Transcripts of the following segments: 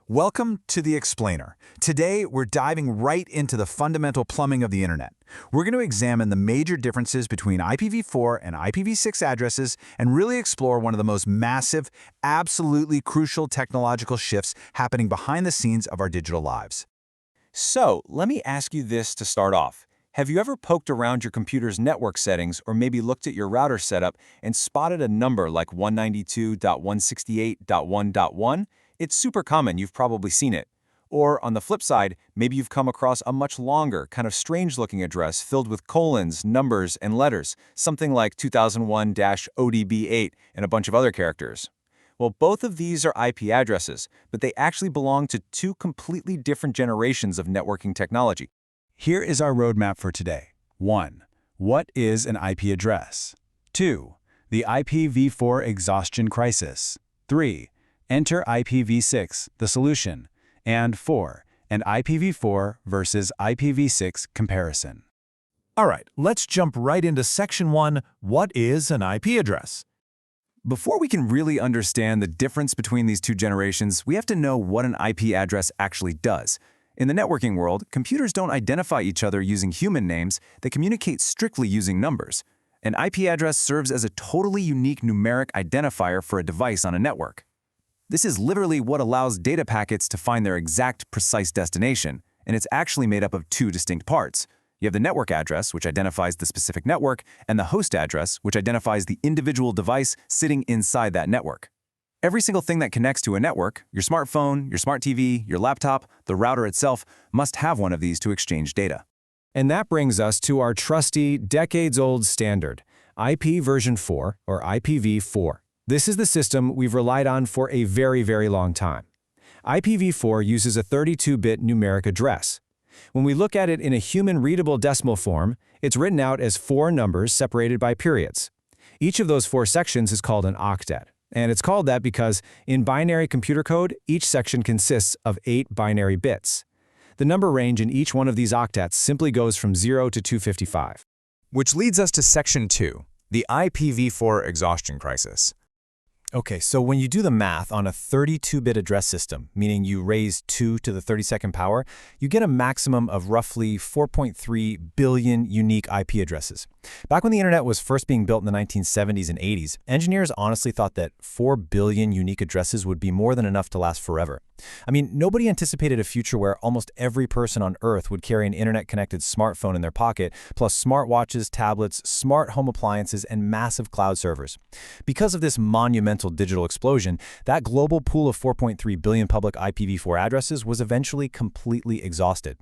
Welcome to The Explainer. Today, we're diving right into the fundamental plumbing of the internet. We're going to examine the major differences between IPv4 and IPv6 addresses and really explore one of the most massive, absolutely crucial technological shifts happening behind the scenes of our digital lives. So, let me ask you this to start off. Have you ever poked around your computer's network settings or maybe looked at your router setup and spotted a number like 192.168.1.1? It's super common, you've probably seen it. Or on the flip side, maybe you've come across a much longer, kind of strange-looking address filled with colons, numbers, and letters, something like 2001-ODB8 and a bunch of other characters. Well, both of these are IP addresses, but they actually belong to two completely different generations of networking technology. Here is our roadmap for today. 1. What is an IP address? 2. The IPv4 exhaustion crisis. 3. Enter IPv6, the solution. And 4. An IPv4 versus IPv6 comparison. All right, let's jump right into Section 1, what is an IP address? Before we can really understand the difference between these two generations, we have to know what an IP address actually does. In the networking world, computers don't identify each other using human names, they communicate strictly using numbers. An IP address serves as a totally unique numeric identifier for a device on a network. This is literally what allows data packets to find their exact, precise destination, and it's actually made up of two distinct parts. You have the network address, which identifies the specific network, and the host address, which identifies the individual device sitting inside that network. Every single thing that connects to a network, your smartphone, your smart TV, your laptop, the router itself, must have one of these to exchange data. And that brings us to our trusty, decades-old standard, IP version 4, or IPv4. This is the system we've relied on for a very, very long time. IPv4 uses a 32-bit numeric address. When we look at it in a human-readable decimal form, it's written out as 4 numbers separated by periods. Each of those 4 sections is called an octet. And it's called that because in binary computer code, each section consists of 8 binary bits. The number range in each one of these octets simply goes from 0 to 255. Which leads us to Section 2, the IPv4 exhaustion crisis. Okay, so when you do the math on a 32-bit address system, meaning you raise 2 to the 32nd power, you get a maximum of roughly 4.3 billion unique IP addresses. Back when the internet was first being built in the 1970s and 80s, engineers honestly thought that 4 billion unique addresses would be more than enough to last forever. I mean, nobody anticipated a future where almost every person on Earth would carry an internet-connected smartphone in their pocket, plus smartwatches, tablets, smart home appliances, and massive cloud servers. Because of this monumental digital explosion, that global pool of 4.3 billion public IPv4 addresses was eventually completely exhausted.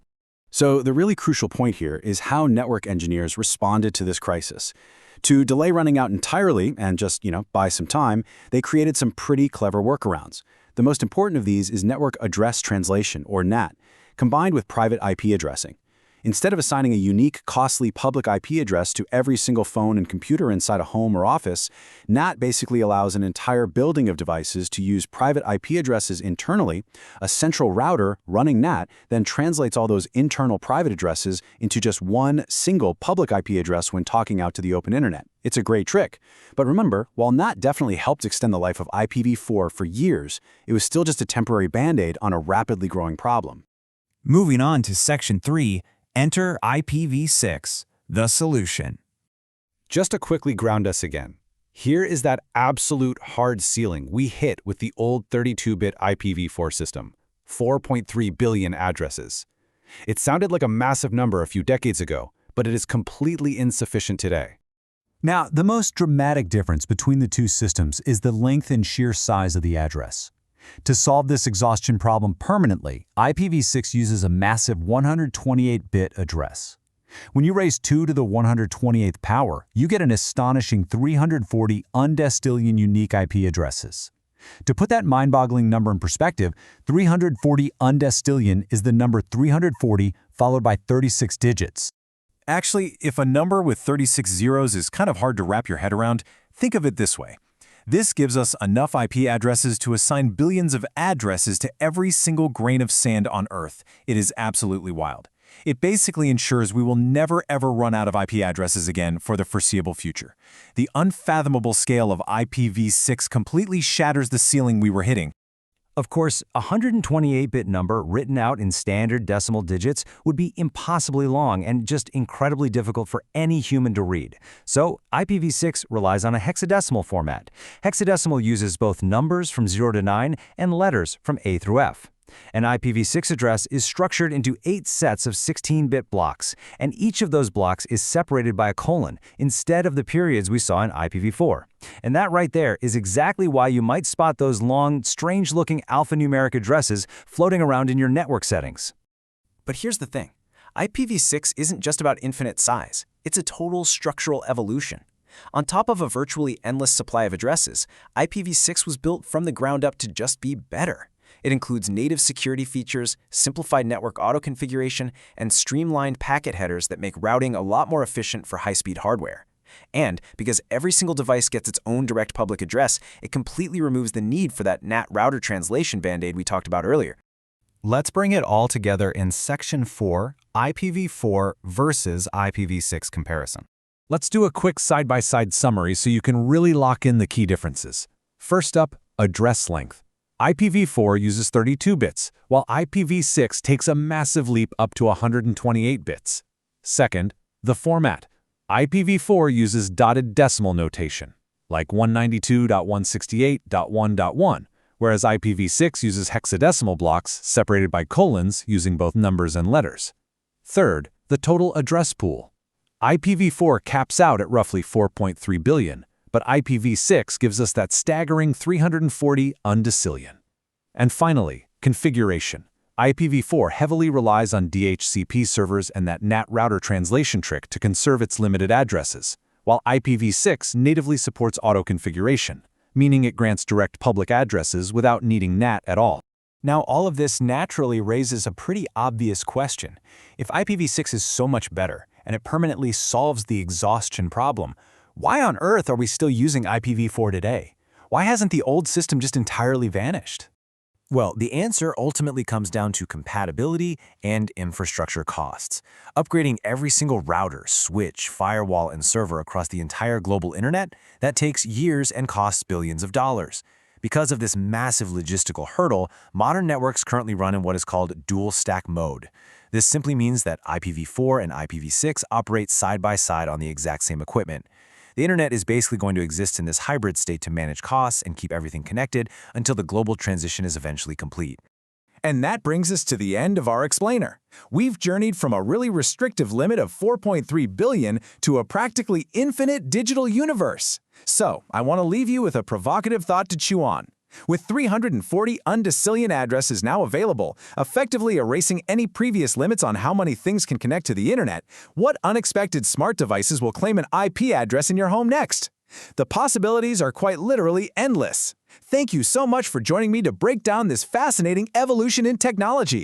So the really crucial point here is how network engineers responded to this crisis. To delay running out entirely and just, buy some time, they created some pretty clever workarounds. The most important of these is network address translation, or NAT, combined with private IP addressing. Instead of assigning a unique, costly public IP address to every single phone and computer inside a home or office, NAT basically allows an entire building of devices to use private IP addresses internally. A central router running NAT then translates all those internal private addresses into just one single public IP address when talking out to the open internet. It's a great trick. But remember, while NAT definitely helped extend the life of IPv4 for years, it was still just a temporary band-aid on a rapidly growing problem. Moving on to Section 3, enter IPv6, the solution. Just to quickly ground us again, here is that absolute hard ceiling we hit with the old 32-bit IPv4 system, 4.3 billion addresses. It sounded like a massive number a few decades ago, but it is completely insufficient today. Now, the most dramatic difference between the two systems is the length and sheer size of the address. To solve this exhaustion problem permanently, IPv6 uses a massive 128-bit address. When you raise 2 to the 128th power, you get an astonishing 340 undecillion unique IP addresses. To put that mind-boggling number in perspective, 340 undecillion is the number 340 followed by 36 digits. Actually, if a number with 36 zeros is kind of hard to wrap your head around, think of it this way. This gives us enough IP addresses to assign billions of addresses to every single grain of sand on Earth. It is absolutely wild. It basically ensures we will never ever run out of IP addresses again for the foreseeable future. The unfathomable scale of IPv6 completely shatters the ceiling we were hitting. Of course, a 128-bit number written out in standard decimal digits would be impossibly long and just incredibly difficult for any human to read. So IPv6 relies on a hexadecimal format. Hexadecimal uses both numbers from 0 to 9 and letters from A through F. An IPv6 address is structured into 8 sets of 16-bit blocks, and each of those blocks is separated by a colon instead of the periods we saw in IPv4. And that right there is exactly why you might spot those long, strange-looking alphanumeric addresses floating around in your network settings. But here's the thing. IPv6 isn't just about infinite size. It's a total structural evolution. On top of a virtually endless supply of addresses, IPv6 was built from the ground up to just be better. It includes native security features, simplified network auto-configuration, and streamlined packet headers that make routing a lot more efficient for high-speed hardware. And because every single device gets its own direct public address, it completely removes the need for that NAT router translation band-aid we talked about earlier. Let's bring it all together in Section 4, IPv4 versus IPv6 comparison. Let's do a quick side-by-side summary so you can really lock in the key differences. First up, address length. IPv4 uses 32 bits, while IPv6 takes a massive leap up to 128 bits. Second, the format. IPv4 uses dotted decimal notation, like 192.168.1.1, whereas IPv6 uses hexadecimal blocks separated by colons using both numbers and letters. Third, the total address pool. IPv4 caps out at roughly 4.3 billion, but IPv6 gives us that staggering 340 undecillion. And finally, configuration. IPv4 heavily relies on DHCP servers and that NAT router translation trick to conserve its limited addresses, while IPv6 natively supports auto-configuration, meaning it grants direct public addresses without needing NAT at all. Now, all of this naturally raises a pretty obvious question. If IPv6 is so much better, and it permanently solves the exhaustion problem, why on earth are we still using IPv4 today? Why hasn't the old system just entirely vanished? Well, the answer ultimately comes down to compatibility and infrastructure costs. Upgrading every single router, switch, firewall, and server across the entire global internet, that takes years and costs billions of dollars. Because of this massive logistical hurdle, modern networks currently run in what is called dual stack mode. This simply means that IPv4 and IPv6 operate side by side on the exact same equipment. The internet is basically going to exist in this hybrid state to manage costs and keep everything connected until the global transition is eventually complete. And that brings us to the end of our explainer. We've journeyed from a really restrictive limit of 4.3 billion to a practically infinite digital universe. So, I want to leave you with a provocative thought to chew on. With 340 undecillion addresses now available, effectively erasing any previous limits on how many things can connect to the internet, what unexpected smart devices will claim an IP address in your home next? The possibilities are quite literally endless. Thank you so much for joining me to break down this fascinating evolution in technology.